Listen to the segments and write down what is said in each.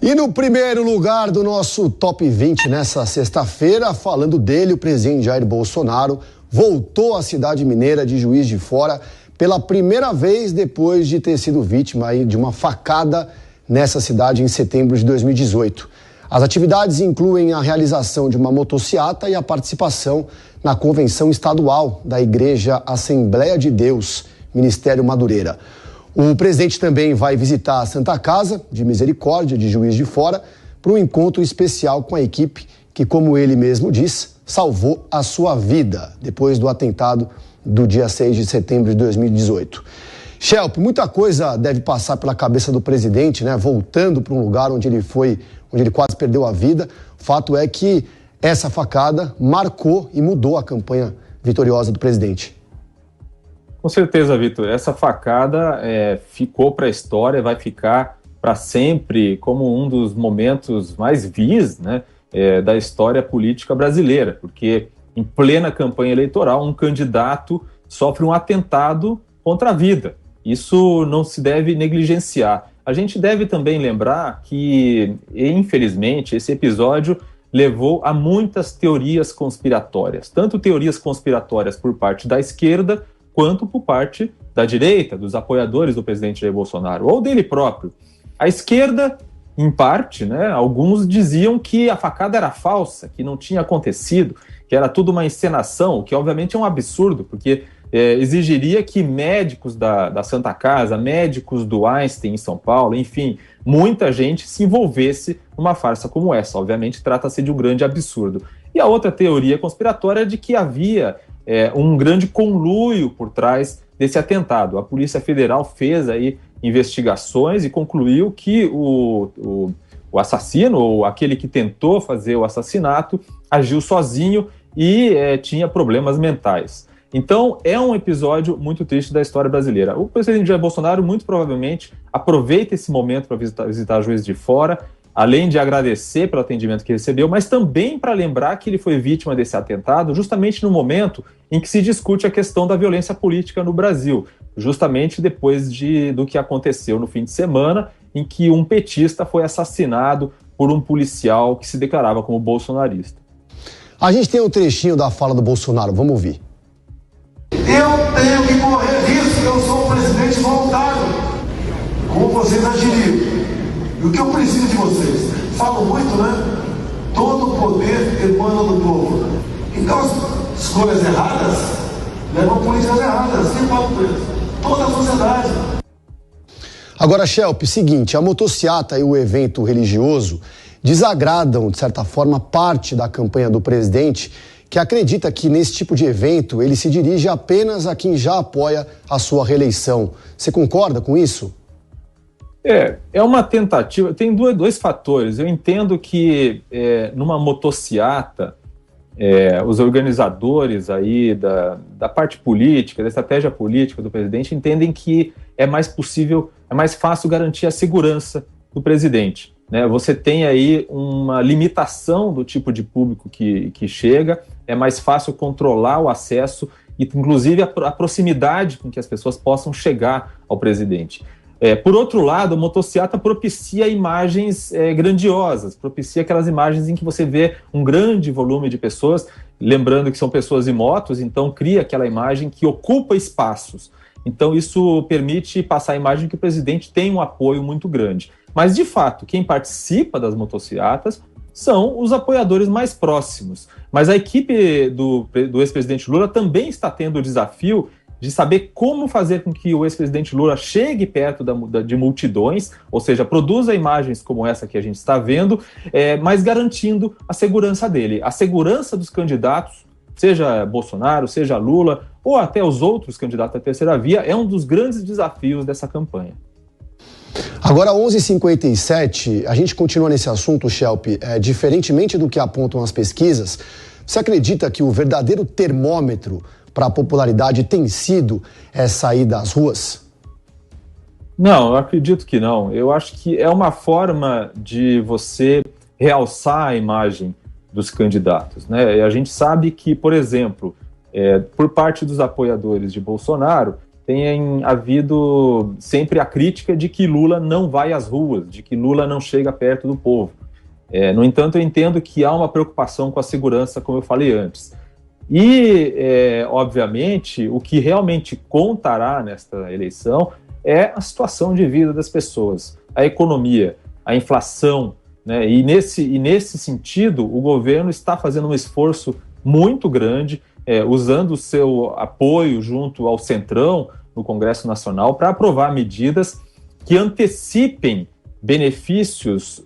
E no primeiro lugar do nosso Top 20 nessa sexta-feira, falando dele, o presidente Jair Bolsonaro voltou à cidade mineira de Juiz de Fora pela primeira vez depois de ter sido vítima aí de uma facada nessa cidade em setembro de 2018. As atividades incluem a realização de uma motociata e a participação na convenção estadual da Igreja Assembleia de Deus, Ministério Madureira. O presidente também vai visitar a Santa Casa de Misericórdia de Juiz de Fora para um encontro especial com a equipe que, como ele mesmo diz, salvou a sua vida depois do atentado do dia 6 de setembro de 2018. Shelp, muita coisa deve passar pela cabeça do presidente, né? Voltando para um lugar onde ele quase perdeu a vida. O fato é que essa facada marcou e mudou a campanha vitoriosa do presidente. Com certeza, Vitor. Essa facada ficou para a história, vai ficar para sempre como um dos momentos mais vis, né, da história política brasileira, porque em plena campanha eleitoral, um candidato sofre um atentado contra a vida. Isso não se deve negligenciar. A gente deve também lembrar que, infelizmente, esse episódio levou a muitas teorias conspiratórias, tanto teorias conspiratórias por parte da esquerda, quanto por parte da direita, dos apoiadores do presidente Jair Bolsonaro, ou dele próprio. A esquerda, em parte, né, alguns diziam que a facada era falsa, que não tinha acontecido, que era tudo uma encenação, o que obviamente é um absurdo, porque exigiria que médicos da Santa Casa, médicos do Einstein em São Paulo, enfim, muita gente se envolvesse numa farsa como essa. Obviamente, trata-se de um grande absurdo. E a outra teoria conspiratória é de que havia um grande conluio por trás desse atentado. A Polícia Federal fez aí investigações e concluiu que o assassino, ou aquele que tentou fazer o assassinato, agiu sozinho e tinha problemas mentais. Então, é um episódio muito triste da história brasileira. O presidente Jair Bolsonaro, muito provavelmente, aproveita esse momento para visitar Juiz de Fora, além de agradecer pelo atendimento que recebeu, mas também para lembrar que ele foi vítima desse atentado justamente no momento em que se discute a questão da violência política no Brasil, justamente depois do que aconteceu no fim de semana, em que um petista foi assassinado por um policial que se declarava como bolsonarista. A gente tem um trechinho da fala do Bolsonaro, vamos ouvir. Eu tenho que correr risco, eu sou um presidente voluntário. Como vocês agiriam? E o que eu preciso de vocês? Falo muito, né? Todo o poder emana do povo. Então, as escolhas erradas levam políticas erradas. Quem fala por isso? Toda a sociedade. Agora, Shelp, seguinte, a motociata e o evento religioso desagradam, de certa forma, parte da campanha do presidente, que acredita que nesse tipo de evento ele se dirige apenas a quem já apoia a sua reeleição. Você concorda com isso? É uma tentativa, tem dois fatores. Eu entendo que numa motociata, os organizadores aí da parte política, da estratégia política do presidente, entendem que é mais fácil garantir a segurança do presidente, né? Você tem aí uma limitação do tipo de público que chega, é mais fácil controlar o acesso e, inclusive, a proximidade com que as pessoas possam chegar ao presidente. Por outro lado, a motociata propicia imagens grandiosas, propicia aquelas imagens em que você vê um grande volume de pessoas, lembrando que são pessoas em motos, então cria aquela imagem que ocupa espaços. Então isso permite passar a imagem que o presidente tem um apoio muito grande. Mas, de fato, quem participa das motociatas são os apoiadores mais próximos. Mas a equipe do ex-presidente Lula também está tendo o desafio de saber como fazer com que o ex-presidente Lula chegue perto de multidões, ou seja, produza imagens como essa que a gente está vendo, mas garantindo a segurança dele. A segurança dos candidatos, seja Bolsonaro, seja Lula, ou até os outros candidatos à terceira via, é um dos grandes desafios dessa campanha. Agora, 11h57, a gente continua nesse assunto, Shelp. Diferentemente do que apontam as pesquisas, você acredita que o verdadeiro termômetro para a popularidade tem sido sair das ruas? Não, eu acredito que não. Eu acho que é uma forma de você realçar a imagem dos candidatos, né? E a gente sabe que, por exemplo, por parte dos apoiadores de Bolsonaro, tem havido sempre a crítica de que Lula não vai às ruas, de que Lula não chega perto do povo. No entanto, eu entendo que há uma preocupação com a segurança, como eu falei antes. E, obviamente, o que realmente contará nesta eleição é a situação de vida das pessoas, a economia, a inflação, né? E nesse sentido, o governo está fazendo um esforço muito grande, usando o seu apoio junto ao Centrão, no Congresso Nacional, para aprovar medidas que antecipem benefícios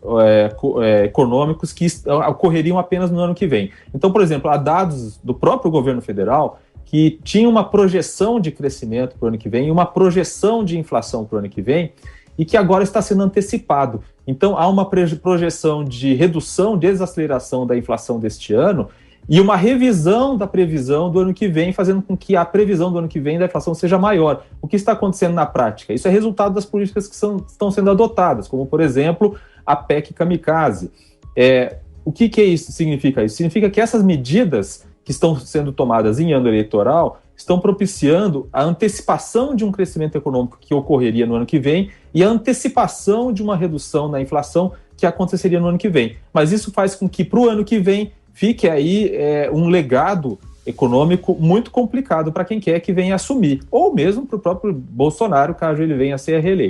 econômicos que ocorreriam apenas no ano que vem. Então, por exemplo, há dados do próprio governo federal que tinha uma projeção de crescimento para o ano que vem e uma projeção de inflação para o ano que vem e que agora está sendo antecipado. Então, há uma projeção de redução, desaceleração da inflação deste ano e uma revisão da previsão do ano que vem, fazendo com que a previsão do ano que vem da inflação seja maior. O que está acontecendo na prática? Isso é resultado das políticas que estão sendo adotadas, como, por exemplo, a PEC Kamikaze. O que isso significa? Isso significa que essas medidas que estão sendo tomadas em ano eleitoral estão propiciando a antecipação de um crescimento econômico que ocorreria no ano que vem e a antecipação de uma redução na inflação que aconteceria no ano que vem. Mas isso faz com que, para o ano que vem, fique aí um legado econômico muito complicado para quem quer que venha assumir, ou mesmo para o próprio Bolsonaro, caso ele venha a ser reeleito.